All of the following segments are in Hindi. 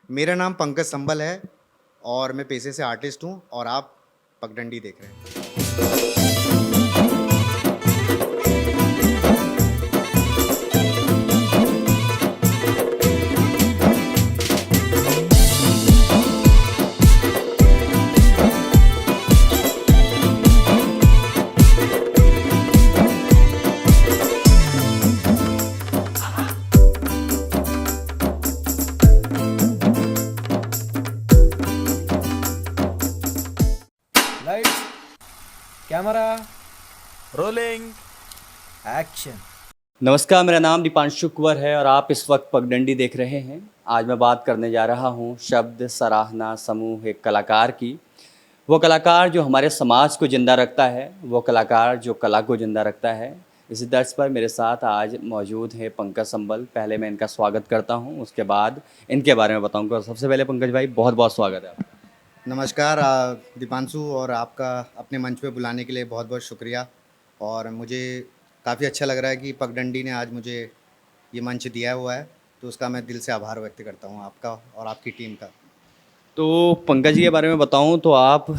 मेरा नाम पंकज संबल है और मैं पेशे से आर्टिस्ट हूँ और आप पगडंडी देख रहे हैं। Lights, camera, rolling. एक्शन। नमस्कार, मेरा नाम दीपांशु कुंवर है और आप इस वक्त पगडंडी देख रहे हैं। आज मैं बात करने जा रहा हूं शब्द सराहना समूह एक कलाकार की। वो कलाकार जो हमारे समाज को ज़िंदा रखता है, वो कलाकार जो कला को ज़िंदा रखता है। इसी दर्ज पर मेरे साथ आज मौजूद है पंकज संबल। पहले मैं इनका स्वागत करता हूं, उसके बाद इनके बारे में बताऊंगा। सबसे पहले पंकज भाई, बहुत बहुत स्वागत है आपका। नमस्कार दीपांशु, और आपका अपने मंच पे बुलाने के लिए बहुत बहुत शुक्रिया। और मुझे काफ़ी अच्छा लग रहा है कि पगडंडी ने आज मुझे ये मंच दिया हुआ है, तो उसका मैं दिल से आभार व्यक्त करता हूँ आपका और आपकी टीम का। तो पंकज जी के बारे में बताऊं तो आप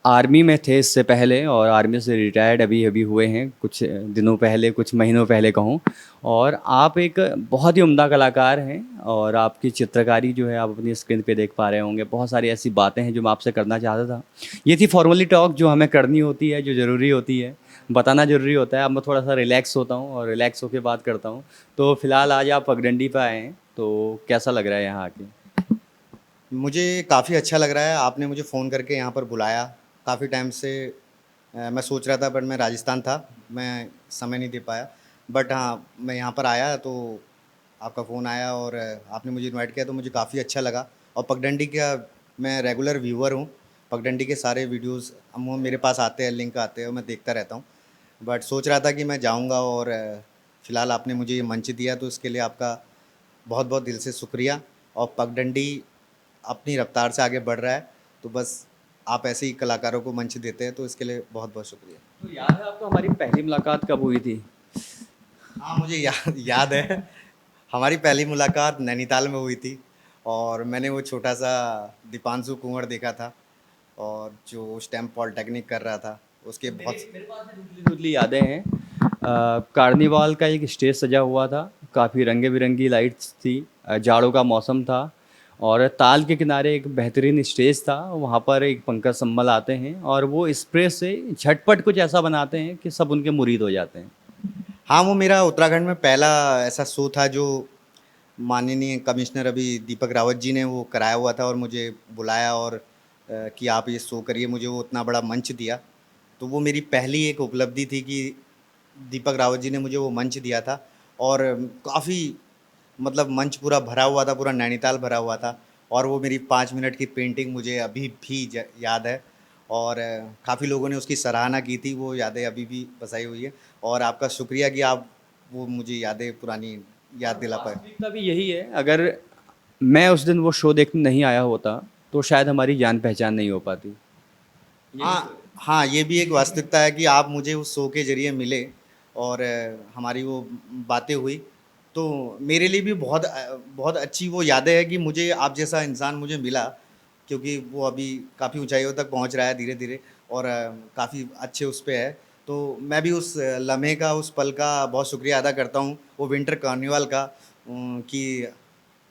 आर्मी में थे इससे पहले और आर्मी से रिटायर्ड अभी अभी हुए हैं, कुछ दिनों पहले, कुछ महीनों पहले कहूँ। और आप एक बहुत ही उम्दा कलाकार हैं और आपकी चित्रकारी जो है आप अपनी स्क्रीन पे देख पा रहे होंगे। बहुत सारी ऐसी बातें हैं जो मैं आपसे करना चाहता था। ये थी फॉर्मली टॉक जो हमें करनी होती है, जो ज़रूरी होती है, बताना ज़रूरी होता है। अब मैं थोड़ा सा रिलैक्स होता हूँ और रिलैक्स होकर बात करता हूँ। तो फ़िलहाल आज आप पगडंडी पे आए हैं, तो कैसा लग रहा है यहाँ आके? मुझे काफ़ी अच्छा लग रहा है, आपने मुझे फ़ोन करके यहाँ पर बुलाया। काफ़ी टाइम से मैं सोच रहा था, बट मैं राजस्थान था, मैं समय नहीं दे पाया। बट हाँ, मैं यहाँ पर आया तो आपका फ़ोन आया और आपने मुझे इनवाइट किया, तो मुझे काफ़ी अच्छा लगा। और पगडंडी का मैं रेगुलर व्यूअर हूँ। पगडंडी के सारे वीडियोज़ वो मेरे पास आते हैं, लिंक आते हैं, मैं देखता रहता हूँ। बट सोच रहा था कि मैं जाऊँगा और फ़िलहाल आपने मुझे ये मंच दिया, तो इसके लिए आपका बहुत बहुत दिल से शुक्रिया। और पगडंडी अपनी रफ्तार से आगे बढ़ रहा है, तो बस आप ऐसे ही कलाकारों को मंच देते हैं, तो इसके लिए बहुत बहुत शुक्रिया। तो याद है आपको हमारी पहली मुलाकात कब हुई थी? हाँ, मुझे याद है। हमारी पहली मुलाकात नैनीताल में हुई थी और मैंने वो छोटा सा दीपांशु कुंवर देखा था, और जो उस टाइम पॉलिटेक्निक कर रहा था, उसके बहुत मेरे पास में धुंधली-धुंधली यादें हैं। कार्निवाल का एक स्टेज सजा हुआ था, काफ़ी रंग-बिरंगी लाइट्स थी, जाड़ों का मौसम था और ताल के किनारे एक बेहतरीन स्टेज था। वहाँ पर एक पंकज संबल आते हैं और वो स्प्रे से झटपट कुछ ऐसा बनाते हैं कि सब उनके मुरीद हो जाते हैं। हाँ, वो मेरा उत्तराखंड में पहला ऐसा शो था जो माननीय कमिश्नर अभी दीपक रावत जी ने वो कराया हुआ था, और मुझे बुलाया और कि आप ये शो करिए, मुझे वो उतना बड़ा मंच दिया। तो वो मेरी पहली एक उपलब्धि थी कि दीपक रावत जी ने मुझे वो मंच दिया था। और काफ़ी मतलब मंच पूरा भरा हुआ था, पूरा नैनीताल भरा हुआ था। और वो मेरी 5 मिनट की पेंटिंग मुझे अभी भी याद है, और काफ़ी लोगों ने उसकी सराहना की थी, वो यादें अभी भी बसाई हुई है। और आपका शुक्रिया कि आप वो मुझे यादें पुरानी याद दिला पाए। वास्तविकता भी यही है, अगर मैं उस दिन वो शो देखने नहीं आया होता, तो शायद हमारी जान-पहचान नहीं हो पाती। हाँ, हाँ, ये भी एक वास्तविकता है कि आप मुझे उस शो के ज़रिए मिले और हमारी वो बातें हुई, तो मेरे लिए भी बहुत अच्छी वो यादें हैं कि मुझे आप जैसा इंसान मुझे मिला, क्योंकि वो अभी काफ़ी ऊँचाइयों तक पहुँच रहा है धीरे-धीरे, और काफ़ी अच्छे उस पे है। तो मैं भी उस लम्हे का, उस पल का बहुत शुक्रिया अदा करता हूँ, वो विंटर कार्निवाल का, कि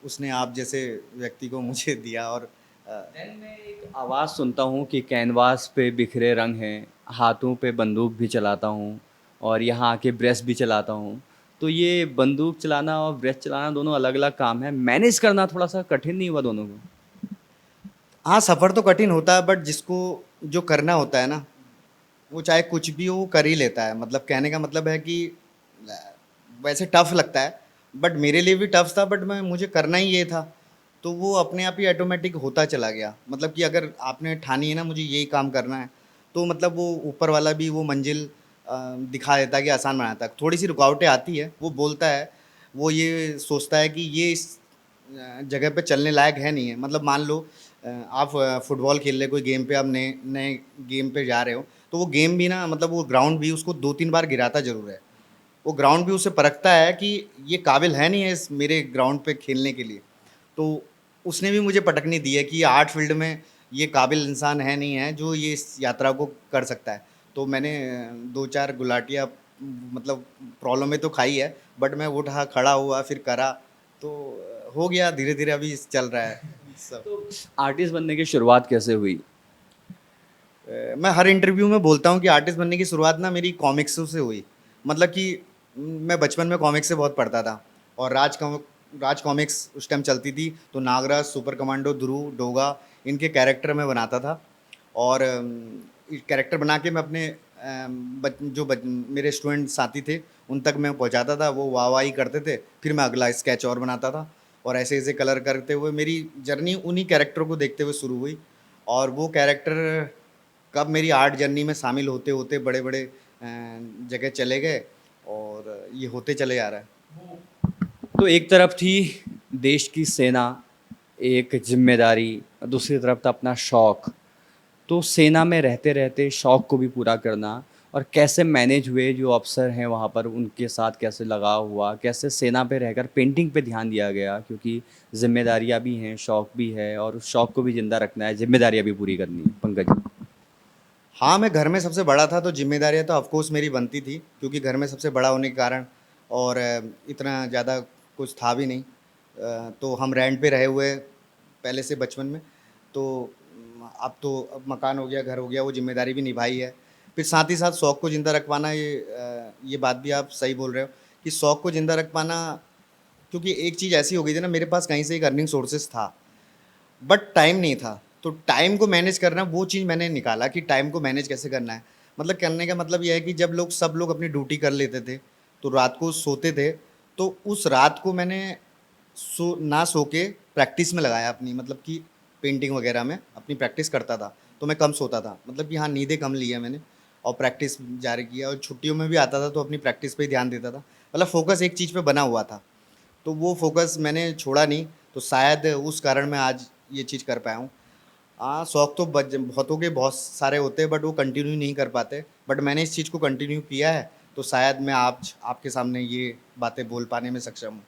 उसने आप जैसे व्यक्ति को मुझे दिया। और देन मैं एक आवाज़ सुनता हूँ कि कैनवास पे बिखरे रंग हैं, हाथों पे बंदूक भी चलाता हूँ और यहाँ आके ब्रश भी चलाता हूँ। तो ये बंदूक चलाना और ब्रश चलाना दोनों अलग-अलग काम है। मैनेज करना थोड़ा-सा कठिन नहीं हुआ दोनों को? हाँ, सफ़र तो कठिन होता है, बट जिसको जो करना होता है ना, वो चाहे कुछ भी हो वो कर ही लेता है। मतलब कहने का मतलब है कि अ, वैसे टफ़ लगता है, बट मेरे लिए भी टफ़ था, बट मैं मुझे करना ही ये था। तो वो अपने आप ही ऑटोमेटिक होता चला गया। मतलब कि अगर आपने ठानी है ना मुझे यही काम करना है, तो मतलब वो ऊपर वाला भी वो मंज़िल दिखा देता है कि आसान बनाता है। थोड़ी-सी रुकावटें आती है, वो बोलता है, वो ये सोचता है कि ये इस जगह पे चलने लायक है नहीं है। मतलब मान लो आप फुटबॉल खेल रहे, कोई गेम पे आप नए नए गेम पे जा रहे हो, तो वो गेम भी ना, मतलब वो ग्राउंड भी उसको 2-3 बार गिराता ज़रूर है। वो ग्राउंड भी उसे परखता है कि ये काबिल है नहीं है इस मेरे ग्राउंड पे खेलने के लिए। तो उसने भी मुझे पटकनी दी है कि आर्ट फील्ड में ये काबिल इंसान है नहीं है जो ये इस यात्रा को कर सकता है। तो मैंने 2-4 गुलाटियाँ मतलब प्रॉब्लम में तो खाई है, बट मैं उठा, खड़ा हुआ, फिर करा, तो हो गया धीरे-धीरे अभी चल रहा है सब। तो आर्टिस्ट बनने की शुरुआत कैसे हुई? मैं हर इंटरव्यू में बोलता हूँ कि आर्टिस्ट बनने की शुरुआत ना मेरी कॉमिक्सों से हुई। मतलब कि मैं बचपन में कॉमिक्स से बहुत पढ़ता था और राज कॉमिक्स उस टाइम चलती थी, तो नागराज, सुपर कमांडो, ध्रुव, डोगा, इनके कैरेक्टर मैं बनाता था। और कैरेक्टर बना के मैं अपने मेरे स्टूडेंट साथी थे उन तक मैं पहुंचाता था, वो वाहवाही करते थे, फिर मैं अगला स्केच और बनाता था। और ऐसे ऐसे कलर करते हुए मेरी जर्नी उन्हीं कैरेक्टरों को देखते हुए शुरू हुई। और वो कैरेक्टर कब मेरी आर्ट जर्नी में शामिल होते होते बड़े बड़े जगह चले गए और ये होते चले आ रहा है। तो एक तरफ थी देश की सेना, एक जिम्मेदारी, दूसरी तरफ था अपना शौक। तो सेना में रहते रहते शौक को भी पूरा करना, और कैसे मैनेज हुए जो अफसर हैं वहाँ पर, उनके साथ कैसे लगाव हुआ, कैसे सेना पे रहकर पेंटिंग पे ध्यान दिया गया, क्योंकि जिम्मेदारियाँ भी हैं, शौक भी है, और उस शौक को भी ज़िंदा रखना है, जिम्मेदारियाँ भी पूरी करनी है। पंकज जी। हाँ, मैं घर में सबसे बड़ा था तो जिम्मेदारियाँ तो ऑफ कोर्स मेरी बनती थी, क्योंकि घर में सबसे बड़ा होने के कारण। और इतना ज़्यादा कुछ था भी नहीं। तो हम रेंट पे रहे हुए पहले से बचपन में, तो अब मकान हो गया, घर हो गया, वो जिम्मेदारी भी निभाई है। फिर साथ ही साथ शौक़ को ज़िंदा रख पाना, ये बात भी आप सही बोल रहे हो कि शौक़ को ज़िंदा रख पाना, क्योंकि एक चीज़ ऐसी हो गई थी ना, मेरे पास कहीं से एक अर्निंग सोर्सेज़ था, बट टाइम नहीं था। तो टाइम को मैनेज करना, वो चीज़ मैंने निकाला कि टाइम को मैनेज कैसे करना है। मतलब करने का मतलब ये है कि जब सब लोग अपनी ड्यूटी कर लेते थे, तो रात को सोते थे, तो उस रात को मैंने ना सो के प्रैक्टिस में लगाया अपनी, मतलब कि पेंटिंग वगैरह में अपनी प्रैक्टिस करता था। तो मैं कम सोता था, मतलब कि हाँ, नींदें कम ली है मैंने और प्रैक्टिस जारी किया, और छुट्टियों में भी आता था तो अपनी प्रैक्टिस पे ही ध्यान देता था। मतलब फ़ोकस एक चीज़ पे बना हुआ था, तो वो फ़ोकस मैंने छोड़ा नहीं, तो शायद उस कारण मैं आज ये चीज़ कर पाया हूँ। हाँ, शौक तो बहुतों के बहुत सारे होते हैं, बट वो कंटिन्यू नहीं कर पाते, बट मैंने इस चीज़ को कंटिन्यू किया है, तो शायद मैं आज आपके सामने ये बातें बोल पाने में सक्षम हूँ।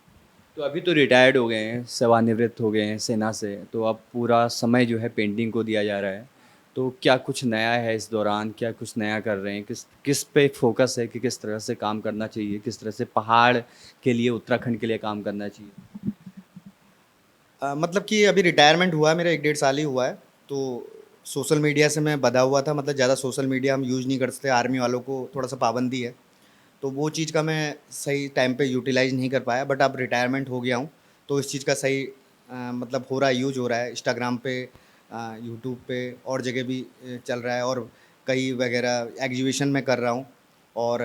तो अभी तो रिटायर्ड हो गए हैं, सेवानिवृत्त हो गए हैं सेना से, तो अब पूरा समय जो है पेंटिंग को दिया जा रहा है। तो क्या कुछ नया है इस दौरान, क्या कुछ नया कर रहे हैं, किस किस पे फोकस है कि किस तरह से काम करना चाहिए, किस तरह से पहाड़ के लिए, उत्तराखंड के लिए काम करना चाहिए? मतलब कि अभी रिटायरमेंट हुआ है मेरा, 1 डेढ़ साल ही हुआ है, तो सोशल मीडिया से मैं बँधा हुआ था, मतलब ज़्यादा सोशल मीडिया हम यूज़ नहीं करते, आर्मी वालों को थोड़ा-सा पाबंदी है। तो वो चीज़ का मैं सही टाइम पे यूटिलाइज़ नहीं कर पाया, बट अब रिटायरमेंट हो गया हूँ, तो इस चीज़ का सही मतलब हो रहा है, यूज़ हो रहा है। इंस्टाग्राम पे, यूट्यूब पे और जगह भी चल रहा है, और कई वगैरह एग्जीबिशन में कर रहा हूँ, और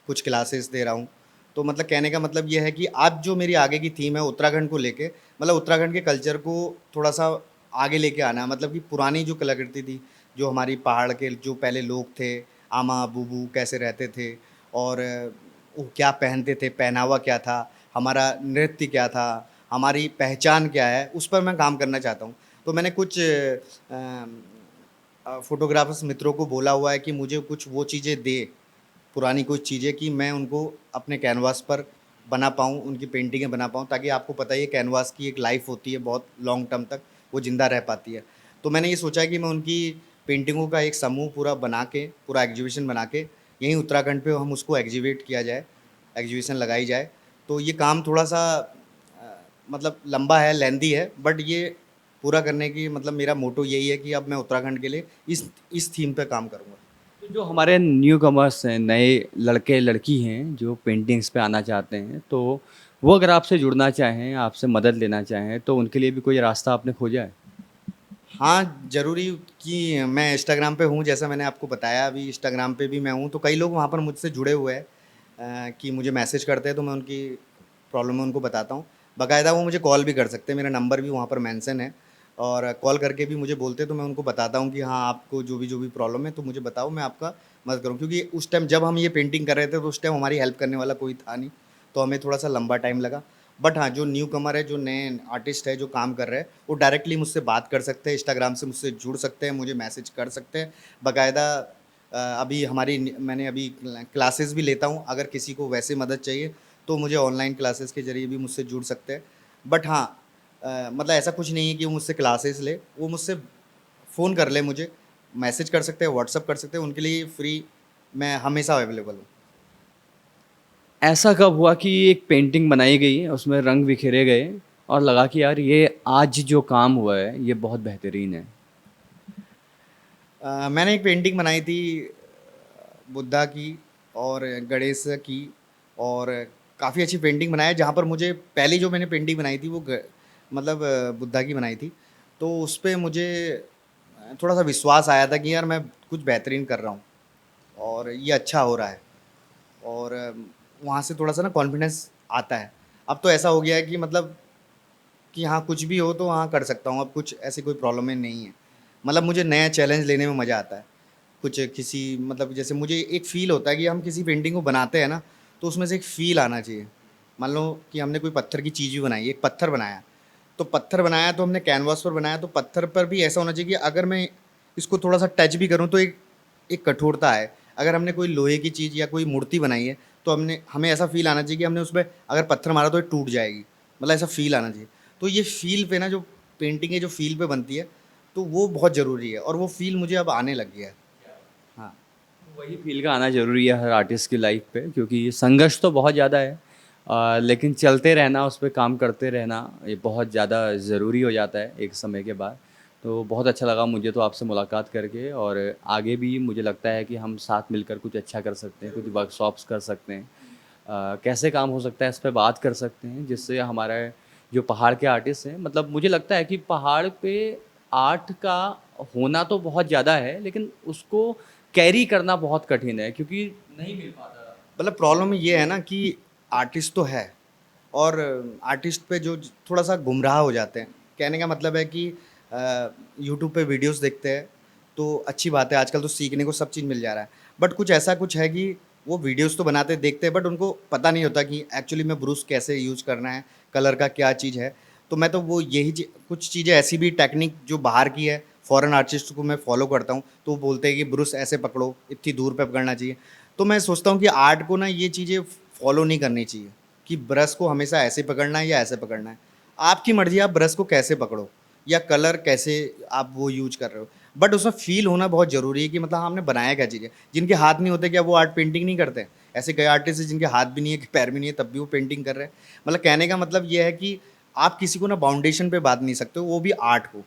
कुछ क्लासेस दे रहा हूँ। तो मतलब कहने का मतलब ये है कि अब जो मेरी आगे की थीम है उत्तराखंड को लेके, मतलब उत्तराखंड के कल्चर को थोड़ा-सा आगे लेके आना है। मतलब कि पुरानी जो कलाकृति थी, जो हमारी पहाड़ के जो पहले लोग थे, आमा, बूबू कैसे रहते थे, और वो क्या पहनते थे, पहनावा क्या था, हमारा नृत्य क्या था, हमारी पहचान क्या है, उस पर मैं काम करना चाहता हूँ। तो मैंने कुछ फ़ोटोग्राफ़र्स मित्रों को बोला हुआ है कि मुझे कुछ वो चीज़ें दें, पुरानी कुछ चीज़ें, कि मैं उनको अपने कैनवास पर बना पाऊँ, उनकी पेंटिंगें बना पाऊँ, ताकि आपको पता ही है कैनवास की एक लाइफ़ होती है, बहुत लॉन्ग टर्म तक वो ज़िंदा रह पाती है। तो मैंने ये सोचा है कि मैं उनकी पेंटिंगों का एक समूह पूरा बना के, पूरा एग्जीबिशन बना के, यहीं उत्तराखंड पे हम उसको एग्जीबिट किया जाए, एग्जीबिशन लगाई जाए। तो ये काम थोड़ा-सा मतलब लंबा है, लेंदी है, बट ये पूरा करने की मतलब मेरा मोटो यही है कि अब मैं उत्तराखंड के लिए इस थीम पे काम करूँगा। तो जो हमारे न्यू कमर्स हैं, नए लड़के लड़की हैं जो पेंटिंग्स पे आना चाहते हैं, तो वो अगर आपसे जुड़ना चाहें, आपसे मदद लेना चाहें, तो उनके लिए भी कोई रास्ता आपने खोजा है? हाँ, ज़रूरी कि मैं इंस्टाग्राम पे हूँ, जैसा मैंने आपको बताया, अभी इंस्टाग्राम पे भी मैं हूँ, तो कई लोग वहाँ पर मुझसे जुड़े हुए हैं, कि मुझे मैसेज करते हैं, तो मैं उनकी प्रॉब्लम उनको बताता हूँ। बाकायदा वो मुझे कॉल भी कर सकते हैं, मेरा नंबर भी वहाँ पर मेंशन है, और कॉल करके भी मुझे बोलते हैं, तो मैं उनको बताता हूँ कि हाँ, आपको जो भी प्रॉब्लम है, तो मुझे बताओ, मैं आपका मदद करूँ। क्योंकि उस टाइम जब हम ये पेंटिंग कर रहे थे, तो उस टाइम हमारी हेल्प करने वाला कोई था नहीं, तो हमें थोड़ा-सा लंबा टाइम लगा। बट हाँ, जो न्यू कमर है, जो नए आर्टिस्ट है, जो काम कर रहे हैं, वो डायरेक्टली मुझसे बात कर सकते हैं, इंस्टाग्राम से मुझसे जुड़ सकते हैं, मुझे मैसेज कर सकते हैं। बाकायदा अभी मैंने अभी क्लासेस भी लेता हूँ, अगर किसी को वैसे मदद चाहिए, तो मुझे ऑनलाइन क्लासेस के ज़रिए भी मुझसे जुड़ सकते हैं। बट हाँ, मतलब ऐसा कुछ नहीं है कि वो मुझसे क्लासेस ले, वो मुझसे फ़ोन कर ले, मुझे मैसेज कर सकते हैं, व्हाट्सअप कर सकते हैं, उनके लिए फ्री मैं हमेशा अवेलेबल हूँ। ऐसा कब हुआ कि एक पेंटिंग बनाई गई, उसमें रंग बिखेरे गए और लगा कि यार ये आज जो काम हुआ है ये बहुत बेहतरीन है? मैंने एक पेंटिंग बनाई थी बुद्धा की और गणेश की, और काफ़ी अच्छी पेंटिंग बनाई है, जहाँ पर मुझे पहली जो मैंने पेंटिंग बनाई थी वो मतलब बुद्धा की बनाई थी। तो उस पे मुझे थोड़ा सा विश्वास आया था कि यार मैं कुछ बेहतरीन कर रहा हूँ और ये अच्छा हो रहा है, और वहाँ से थोड़ा सा ना कॉन्फिडेंस आता है। अब तो ऐसा हो गया है कि मतलब कि हाँ, कुछ भी हो तो हाँ कर सकता हूँ, अब कुछ ऐसी कोई प्रॉब्लम ही नहीं है। मतलब मुझे नया चैलेंज लेने में मज़ा आता है। कुछ किसी मतलब जैसे मुझे एक फ़ील होता है कि हम किसी पेंटिंग को बनाते हैं ना, तो उसमें से एक फ़ील आना चाहिए। मान लो कि हमने कोई पत्थर की चीज़ भी बनाई, एक पत्थर बनाया, तो पत्थर बनाया तो हमने कैनवास पर बनाया, तो पत्थर पर भी ऐसा होना चाहिए कि अगर मैं इसको थोड़ा-सा टच भी करूँ तो एक एक कठोरता है। अगर हमने कोई लोहे की चीज़ या कोई मूर्ति बनाई है, तो हमें ऐसा फ़ील आना चाहिए कि हमने उसपे अगर पत्थर मारा तो ये टूट जाएगी। मतलब ऐसा फ़ील आना चाहिए। तो ये फ़ील पे ना जो पेंटिंग है जो फ़ील पे बनती है, तो वो बहुत ज़रूरी है और वो फ़ील मुझे अब आने लग गया है। हाँ। वही फ़ील का आना ज़रूरी है हर आर्टिस्ट की लाइफ पे, क्योंकि संघर्ष तो बहुत ज़्यादा है, लेकिन चलते रहना, उस पे काम करते रहना ये बहुत ज़्यादा ज़रूरी हो जाता है एक समय के बाद। तो बहुत अच्छा लगा मुझे तो आपसे मुलाकात करके, और आगे भी मुझे लगता है कि हम साथ मिलकर कुछ अच्छा कर सकते हैं, कुछ वर्कशॉप्स कर सकते हैं। कैसे काम हो सकता है इस पे बात कर सकते हैं, जिससे हमारा जो पहाड़ के आर्टिस्ट हैं, मतलब मुझे लगता है कि पहाड़ पे आर्ट का होना तो बहुत ज़्यादा है, लेकिन उसको कैरी करना बहुत कठिन है, क्योंकि नहीं मिल पाता। मतलब प्रॉब्लम ये है ना कि आर्टिस्ट तो है, और आर्टिस्ट पे जो थोड़ा सा गुमराह हो जाते हैं। कहने का मतलब है कि यूट्यूब पे वीडियोस देखते हैं तो अच्छी बात है, आजकल तो सीखने को सब चीज़ मिल जा रहा है, बट कुछ ऐसा कुछ है कि वो वीडियोस तो बनाते देखते हैं, बट उनको पता नहीं होता कि एक्चुअली में ब्रूश कैसे यूज़ करना है, कलर का क्या चीज़ है। तो मैं तो वो कुछ चीज़ें ऐसी भी टेक्निक जो बाहर की है, फॉरेन आर्टिस्ट को मैं फॉलो करता हूँ, तो वो बोलते हैं कि ब्रूश ऐसे पकड़ो, इतनी दूर पे पकड़ना चाहिए। तो मैं सोचता हूँ कि आर्ट को ना ये चीज़ें फॉलो नहीं करनी चाहिए कि ब्रश को हमेशा ऐसे पकड़ना है या ऐसे पकड़ना है। आपकी मर्ज़ी, आप ब्रश को कैसे पकड़ो या कलर कैसे आप वो यूज़ कर रहे हो। बट उसमें फ़ील होना बहुत ज़रूरी है कि मतलब हमने बनाया क्या चीज़ है। जिनके हाथ नहीं होते क्या वो आर्ट पेंटिंग नहीं करते? ऐसे कई आर्टिस्ट हैं जिनके हाथ भी नहीं है, पैर भी नहीं है, तब भी वो पेंटिंग कर रहे हैं। मतलब कहने का मतलब ये है कि आप किसी को ना बाउंडेशन पे बाँध नहीं सकते हो, वो भी आर्ट को।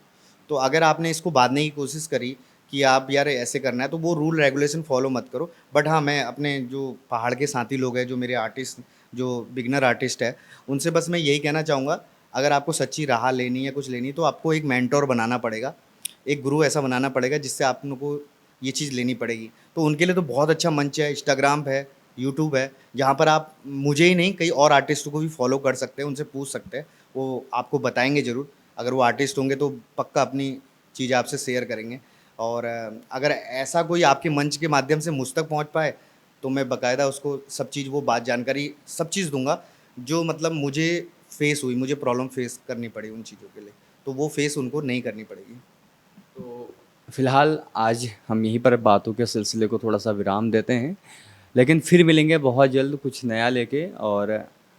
तो अगर आपने इसको बाँधने की कोशिश करी कि आप यार ऐसे करना है, तो वो रूल रेगुलेशन फ़ॉलो मत करो। बट हाँ, मैं अपने जो पहाड़ के साथी लोग हैं, जो मेरे आर्टिस्ट जो बिगिनर आर्टिस्ट है, उनसे बस मैं यही कहना चाहूँगा, अगर आपको सच्ची राह लेनी है, कुछ लेनी है, तो आपको एक मेंटर बनाना पड़ेगा। एक गुरु ऐसा बनाना पड़ेगा जिससे आप लोगों को ये चीज़ लेनी पड़ेगी। तो उनके लिए तो बहुत अच्छा मंच है, इंस्टाग्राम है, यूट्यूब है, जहाँ पर आप मुझे ही नहीं कई और आर्टिस्टों को भी फॉलो कर सकते हैं, उनसे पूछ सकते हैं। वो आपको बताएँगे ज़रूर। अगर वो आर्टिस्ट होंगे तो पक्का अपनी चीज़ें आपसे शेयर करेंगे। और अगर ऐसा कोई आपके मंच के माध्यम से मुझ तक पहुँच पाए, तो मैं बाकायदा उसको सब चीज़ वो बात जानकारी सब चीज़ दूँगा, जो मतलब मुझे फेस हुई, मुझे प्रॉब्लम फेस करनी पड़ी उन चीज़ों के लिए। तो वो फेस उनको नहीं करनी पड़ेगी। तो फिलहाल आज हम यहीं पर बातों के सिलसिले को थोड़ा सा विराम देते हैं, लेकिन फिर मिलेंगे बहुत जल्द कुछ नया लेके। और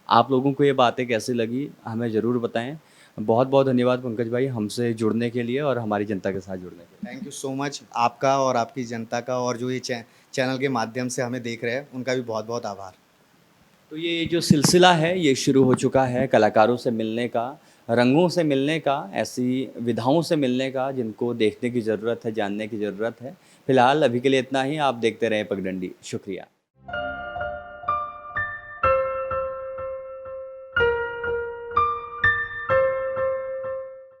आप लोगों को ये बातें कैसी लगी हमें ज़रूर बताएं। बहुत बहुत धन्यवाद पंकज भाई, हमसे जुड़ने के लिए और हमारी जनता के साथ जुड़ने के लिए। थैंक यू सो मच आपका और आपकी जनता का, और जो ये चैनल के माध्यम से हमें देख रहे हैं, उनका भी बहुत-बहुत आभार। तो ये जो सिलसिला है ये शुरू हो चुका है कलाकारों से मिलने का, रंगों से मिलने का, ऐसी विधाओं से मिलने का जिनको देखने की ज़रूरत है, जानने की ज़रूरत है। फिलहाल अभी के लिए इतना ही। आप देखते रहें पगडंडी। शुक्रिया।